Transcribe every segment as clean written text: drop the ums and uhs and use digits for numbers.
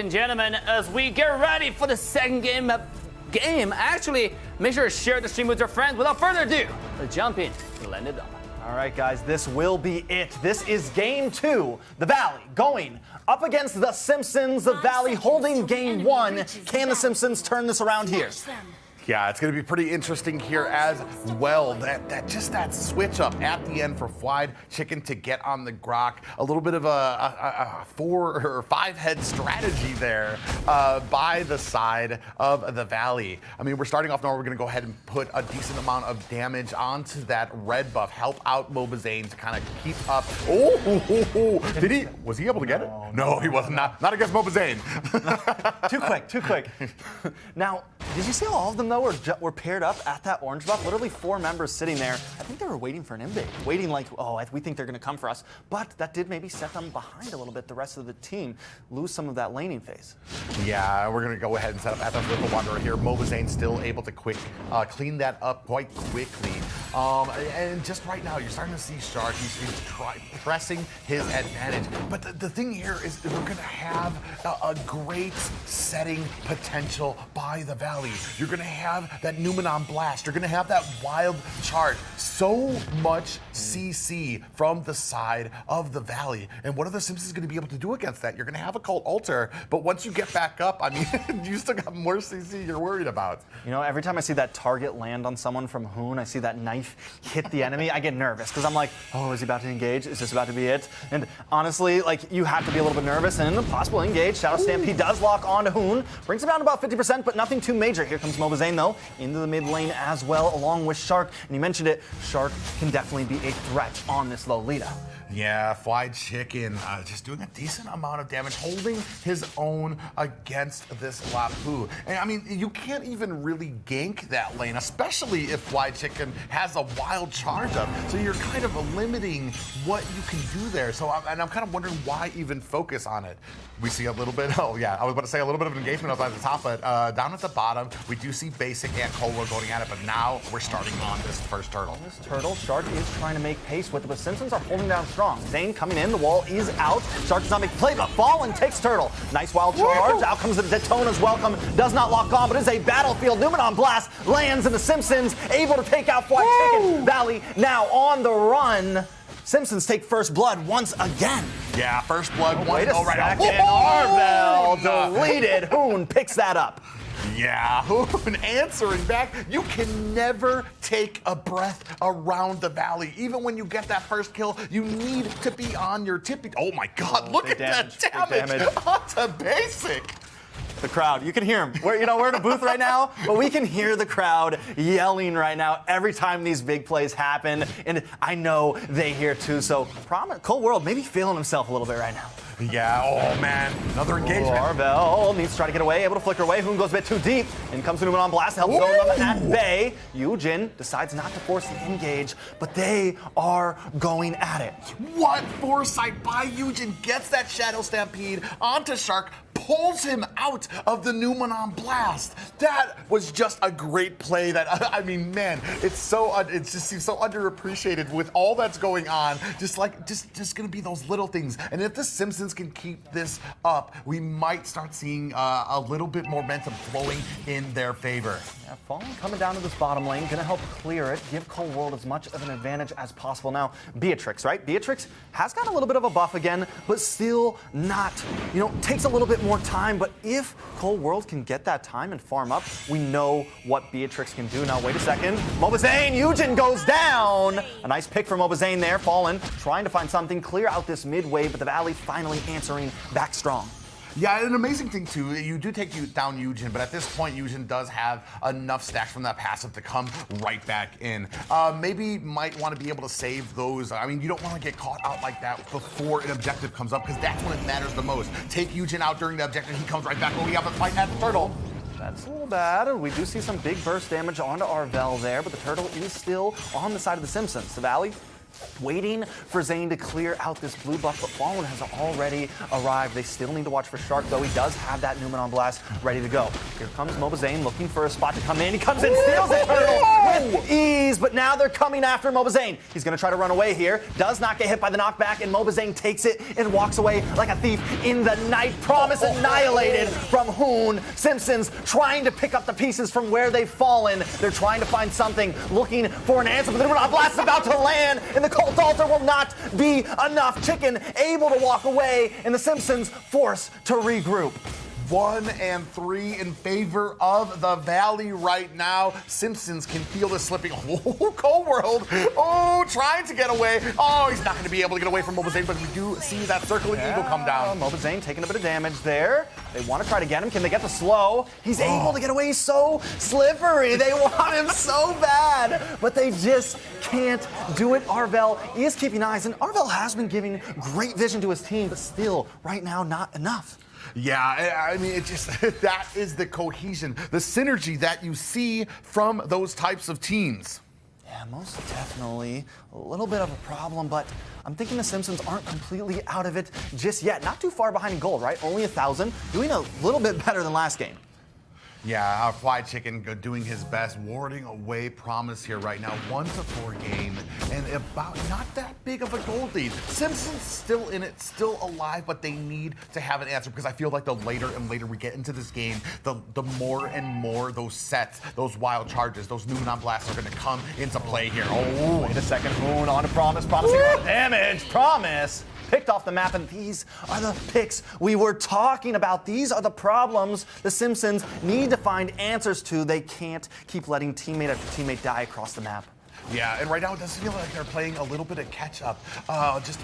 and gentlemen, as we get ready for the second game, actually, make sure to share the stream with your friends. Without further ado, let's jump in and land it up. All right, guys, this will be it. This is game 2. The Valley going up against the Simpsons. The Valley holding game 1. Can the Simpsons turn this around here? Yeah, it's going to be pretty interesting here as well. That switch up at the end for Fried Chicken to get on the grok. A little bit of a 4 or 5 head strategy there by the side of the Valley. I mean, we're starting off now. We're going to go ahead and put a decent amount of damage onto that red buff. Help out Mobazane to kind of keep up. Did he? Was he able to get it? No, he was not. Not against Mobazane. Too quick. Now, did you see how all of them, though, were paired up at that orange buff? Literally 4 members sitting there. I think they were waiting for an invade. Waiting like, oh, we think they're going to come for us. But that did maybe set them behind a little bit. The rest of the team lose some of that laning phase. Yeah, we're going to go ahead and set up at the Little Wanderer here. Mobazane still able to clean that up quite quickly. And just right now, you're starting to see Shark. He's pressing his advantage. But the thing here is we're going to have a great setting potential by the Valley. You're going to have that Numenon Blast. You're going to have that Wild Charge. So much CC from the side of the Valley. And what are the Simpsons going to be able to do against that? You're going to have a Cult Altar, but once you get back up, I mean, you still got more CC you're worried about. You know, every time I see that target land on someone from Hoon, I see that knife hit the enemy, I get nervous because I'm like, oh, is he about to engage? Is this about to be it? And honestly, like, you have to be a little bit nervous, and in the possible engage, Shadow Stampede does lock on to Hoon, brings him down to about 50%, but nothing too major. Here comes Mobazane, though, into the mid lane as well, along with Shark. And you mentioned it, Shark can definitely be a threat on this Lolita. Yeah, Fried Chicken just doing a decent amount of damage, holding his own against this Lapu. And I mean, you can't even really gank that lane, especially if Fried Chicken has a wild charge up. So you're kind of limiting what you can do there. So I'm kind of wondering why even focus on it. We see a little bit, I was about to say a little bit of engagement up at the top, but down at the bottom, we do see Basic and Cole going at it, but now we're starting on this first turtle. On this turtle, Shark is trying to make pace with it, but Simpsons are holding down strong. Zane coming in, the wall is out. Shark does not make play, but Fallen takes turtle. Nice wild charge. Woo! Out comes the Daytona's welcome. Does not lock on, but is a battlefield. Numenon Blast lands, and the Simpsons able to take out Fried Chicken. Valley now on the run. Simpsons take first blood once again. Yeah, first blood. Wait a second. Arvel deleted. Hoon picks that up. Yeah, Hoon answering back. You can never take a breath around the Valley. Even when you get that first kill, you need to be on your tippy. Oh my God, look at that damage onto Basic. The crowd, you can hear them. We're in a booth right now, but we can hear the crowd yelling right now every time these big plays happen, and I know they hear too. So, Cold World maybe feeling himself a little bit right now. Yeah, oh man, another engagement. Arvel needs to try to get away, able to flicker away. Hoon goes a bit too deep. In comes Numenon Blast, helps them at bay. Yujin decides not to force the engage, but they are going at it. What foresight by Yujin, gets that Shadow Stampede onto Shark, pulls him out of the Numenon Blast. That was just a great play. That, I mean, man, it just seems so underappreciated with all that's going on. Just gonna be those little things. And if the Simpsons can keep this up, we might start seeing a little bit more momentum flowing in their favor. Yeah, Fallen coming down to this bottom lane, gonna help clear it, give Cold World as much of an advantage as possible. Now, Beatrix, right? Beatrix has got a little bit of a buff again, but still not, takes a little bit more time. But if Cold World can get that time and farm up, we know what Beatrix can do. Now, wait a second. Mobazane, Yujin goes down. A nice pick from Mobazane there. Fallen trying to find something, clear out this mid wave, but the Valley finally answering back strong. Yeah, an amazing thing too, you do take down Yujin, but at this point, Yujin does have enough stacks from that passive to come right back in. Maybe might want to be able to save those. I mean, you don't want to get caught out like that before an objective comes up, because that's when it matters the most. Take Yujin out during the objective, he comes right back when we have a fight at the turtle. That's a little bad. We do see some big burst damage onto Arvel there, but the turtle is still on the side of the Simpsons. The Valley waiting for Zane to clear out this blue buff, but Fallen has already arrived. They still need to watch for Shark, though. He does have that Numenon Blast ready to go. Here comes Mobazane looking for a spot to come in. He comes in, steals the turtle with ease, but now they're coming after Mobazane. He's going to try to run away here. Does not get hit by the knockback, and Mobazane takes it and walks away like a thief in the night. Promise annihilated from Hoon. Simpsons trying to pick up the pieces from where they've fallen. They're trying to find something, looking for an answer, but the Numenon Blast is about to land, and the Cold Altar will not be enough. Chicken able to walk away, and the Simpsons forced to regroup. 1 and 3 in favor of the Valley right now. Simpsons can feel this slipping. Oh, Cold World. Oh, trying to get away. Oh, he's not going to be able to get away from Mobazane, but we do see that circling eagle come down. Mobazane taking a bit of damage there. They want to try to get him. Can they get the slow? He's able to get away. He's so slippery. They want him so bad, but they just can't do it. Arvel is keeping eyes, and Arvel has been giving great vision to his team, but still, right now, not enough. Yeah, I mean, it just, that is the cohesion, the synergy that you see from those types of teams. Yeah, most definitely a little bit of a problem, but I'm thinking the Simpsons aren't completely out of it just yet. Not too far behind in gold, right? Only 1,000, doing a little bit better than last game. Yeah, our Fly Chicken doing his best, warding away Promise here right now. 1-4 game, and about not that big of a gold lead. Simpsons still in it, still alive, but they need to have an answer, because I feel like the later and later we get into this game, the more and more those sets, those wild charges, those Numenon Blasts are going to come into play here. Oh, wait a second, Hoon on to Promise, promising damage. Promise picked off the map, and these are the picks we were talking about. These are the problems the Simpsons need to find answers to. They can't keep letting teammate after teammate die across the map. Yeah, and right now it does feel like they're playing a little bit of catch-up. Just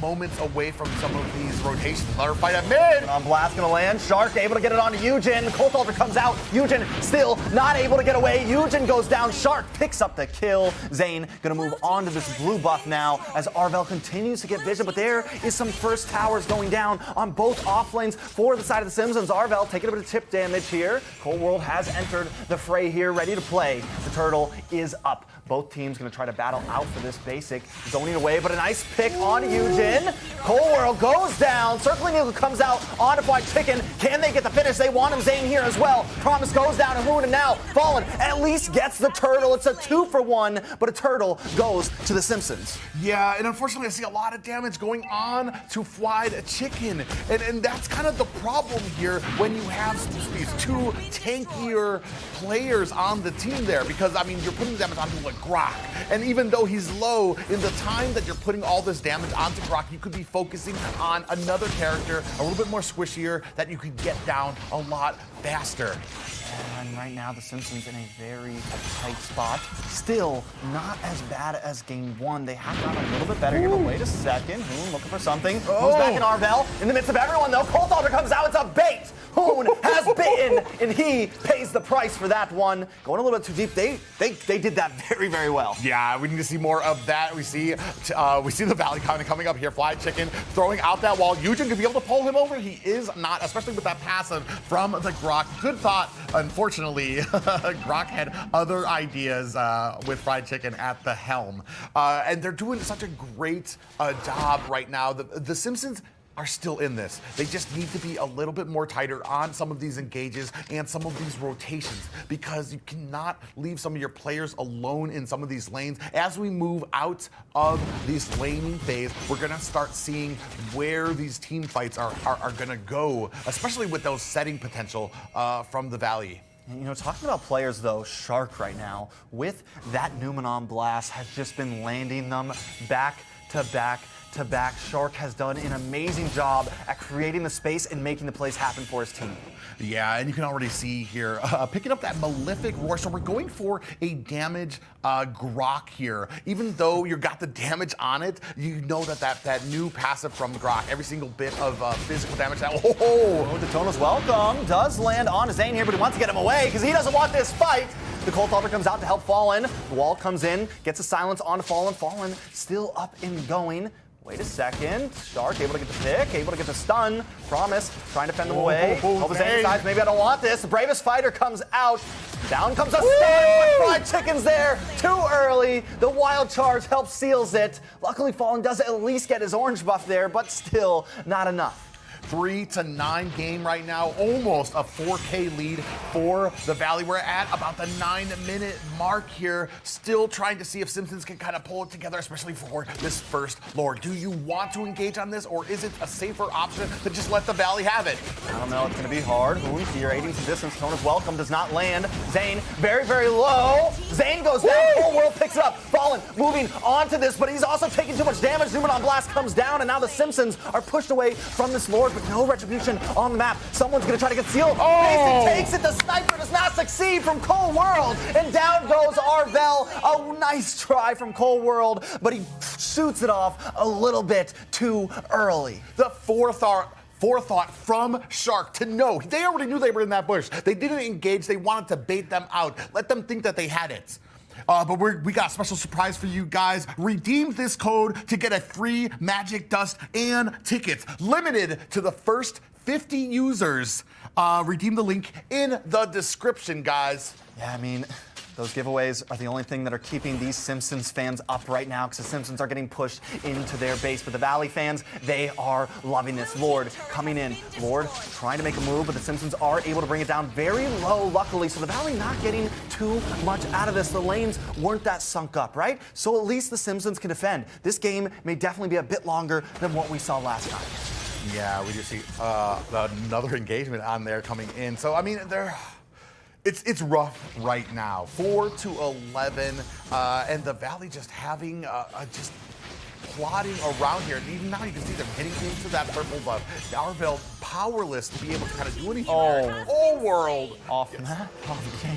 moments away from some of these rotations. Another fight at mid! Blast gonna land. Shark able to get it onto Eugen. Cold Altar comes out. Eugen still not able to get away. Eugen goes down. Shark picks up the kill. Zane gonna move on to this blue buff now as Arvel continues to get vision, but there is some first towers going down on both off lanes for the side of the Simpsons. Arvel taking a bit of tip damage here. Cold World has entered the fray here, ready to play. The turtle is up. Both teams going to try to battle out for this basic. Zoning away, but a nice pick on Eugen. Cold World goes down. Circling Eagle comes out onto Fried Chicken. Can they get the finish? They want him. Zane here as well. Promise goes down to Hoon, and now Fallen at least gets the turtle. It's a 2-for-1, but a turtle goes to the Simpsons. Yeah, and unfortunately I see a lot of damage going on to Fried Chicken. And that's kind of the problem here when you have these two tankier players on the team there, because, I mean, you're putting damage onto like Grok. And even though he's low, in the time that you're putting all this damage onto Grok, you could be focusing on another character, a little bit more squishier, that you could get down a lot faster. And right now, the Simpsons in a very tight spot. Still not as bad as game one. They have gotten a little bit better here, but wait a second. Hoon looking for something. Goes back in Arvel. In the midst of everyone, though, Cold Altar comes out. It's a bait. Hoon has bitten, and he pays the price for that one. Going a little bit too deep. They did that very, very well. Yeah, we need to see more of that. We see the Valley kind of coming up here. Fly Chicken throwing out that wall. Eugen could be able to pull him over. He is not, especially with that passive from the Grok. Good thought. Unfortunately, Grok had other ideas with Fried Chicken at the helm. And they're doing such a great job right now. The Simpsons are still in this. They just need to be a little bit more tighter on some of these engages and some of these rotations, because you cannot leave some of your players alone in some of these lanes. As we move out of this laning phase, we're gonna start seeing where these team fights are gonna go, especially with those setting potential from the Valley. And, you know, talking about players, though, Shark right now, with that Numenon Blast, has just been landing them back to back to back. Shark has done an amazing job at creating the space and making the plays happen for his team. Yeah, and you can already see here, picking up that Malefic Roar. So we're going for a damage Grok here. Even though you got the damage on it, you know that new passive from Grok, every single bit of physical damage. Daytona's welcome. Does land on Zane here, but he wants to get him away because he doesn't want this fight. The Cold Altar comes out to help Fallen. The wall comes in, gets a silence on Fallen. Fallen still up and going. Wait a second. Shark able to get the pick, able to get the stun. Promise, trying to fend them away. Mobazane decides, maybe I don't want this. The bravest fighter comes out. Down comes a stun, but Fried Chicken's there too early. The wild charge helps seals it. Luckily, Fallen does at least get his orange buff there, but still not enough. 3-9 game right now, almost a 4K lead for the Valley. We're at about the 9-minute mark here, still trying to see if Simpsons can kind of pull it together, especially for this first Lord. Do you want to engage on this, or is it a safer option to just let the Valley have it? I don't know, it's going to be hard. Hoon creating some distance. Tone of welcome does not land. Zane, very, very low. Zane goes down. Whole world picks it up. Fallen moving on to this, but he's also taking too much damage. Numenon Blast comes down, and now the Simpsons are pushed away from this Lord, but no retribution on the map. Someone's going to try to get sealed. Oh! Mason takes it. The sniper does not succeed from Cold World, and down goes Arvel. A nice try from Cold World, but he shoots it off a little bit too early. The forethought from Shark to know. They already knew they were in that bush. They didn't engage. They wanted to bait them out. Let them think that they had it. But we got a special surprise for you guys. Redeem this code to get a free magic dust and tickets. Limited to the first 50 users. Redeem the link in the description, guys. Yeah, I mean, those giveaways are the only thing that are keeping these Simpsons fans up right now, because the Simpsons are getting pushed into their base. But the Valley fans, they are loving this. Lord coming in. Lord trying to make a move, but the Simpsons are able to bring it down very low, luckily. So the Valley not getting too much out of this. The lanes weren't that sunk up, right? So at least the Simpsons can defend. This game may definitely be a bit longer than what we saw last time. Yeah, we just see another engagement on there coming in. So, I mean, it's rough right now. 4-11, and the Valley just having just plotting around here. And even now you can see them hitting into that purple buff. Darville powerless to be able to kind of do anything. Cold World. Off that.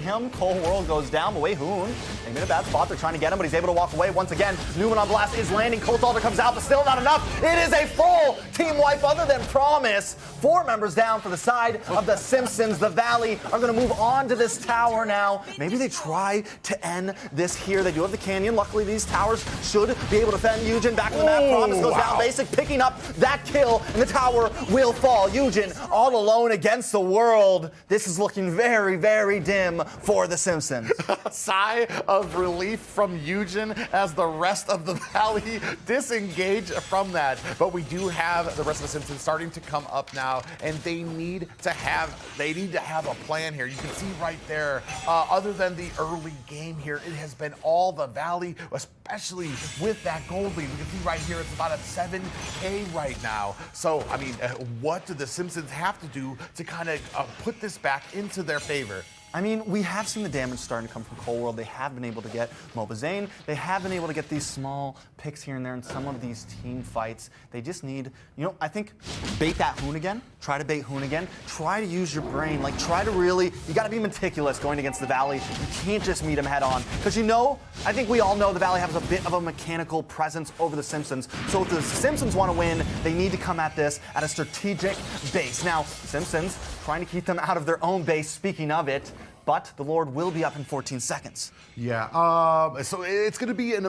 Damn, Cold World goes down. Away Hoon. They made a bad spot. They're trying to get him, but he's able to walk away once again. Numenon Blast is landing. Cold Altar comes out, but still not enough. It is a full team wipe other than Promise. 4 members down for the side of the Simpsons. The Valley are going to move on to this tower now. Maybe they try to end this here. They do have the canyon. Luckily, these towers should be able to fend Gusion back on the map. Promise goes down. Basic picking up that kill, and the tower will fall. Gusion all alone against the world. This is looking very, very dim for the Simpsons. Sigh of relief from Gusion as the rest of the Valley disengage from that. But we do have the rest of the Simpsons starting to come up now, and they need to have a plan here. You can see right there, other than the early game here, it has been all the Valley, especially with that gold lead. You can see right here, it's about a 7K right now. So, I mean, what do the Simpsons have to do to kind of put this back into their favor? I mean, we have seen the damage starting to come from Cold World. They have been able to get Mobazane. They have been able to get these small picks here and there in some of these team fights. They just need, I think, bait that Hoon again. Try to bait Hoon again. Try to use your brain. Like, try to really, you got to be meticulous going against the Valley. You can't just meet them head on. Because I think we all know the Valley has a bit of a mechanical presence over the Simpsons. So if the Simpsons want to win, they need to come at this at a strategic base. Now, Simpsons trying to keep them out of their own base, speaking of it. But the Lord will be up in 14 seconds. Yeah, so it's going to be a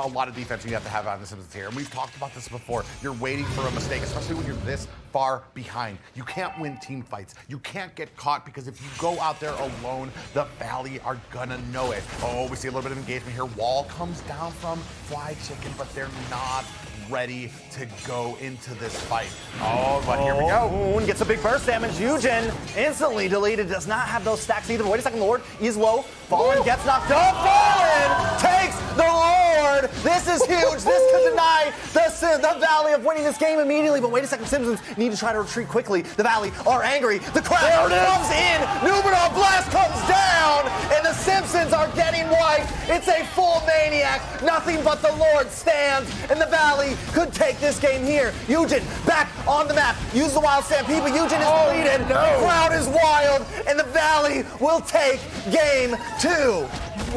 lot of defense you have to have on the Simpsons here. And we've talked about this before. You're waiting for a mistake, especially when you're this far behind. You can't win team fights. You can't get caught, because if you go out there alone, the Valley are gonna know it. Oh, we see a little bit of engagement here. Wall comes down from Fried Chicken, but they're not ready to go into this fight. Oh, but here we go. Hoon gets a big burst damage. Gusion instantly deleted. Does not have those stacks either. But wait a second, Lord. He's low. Fallen gets knocked up. Fallen takes the Lord. This is huge. This could deny the Valley of winning this game immediately. But wait a second, Simpsons need to try to retreat quickly. The Valley are angry. The crowd comes in. Numenon Blast comes down. And the Simpsons are getting wiped. It's a full maniac. Nothing but the Lord stands. And the Valley could take this game here. Gusion back on the map. Use the Wild Stampede, but Gusion is bleeding. The crowd is wild. And the Valley will take game 2.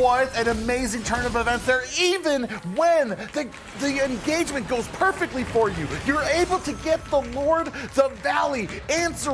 What an amazing turn of events there. Even when the engagement goes perfectly for you, you're able to get the Lord, the Valley, answer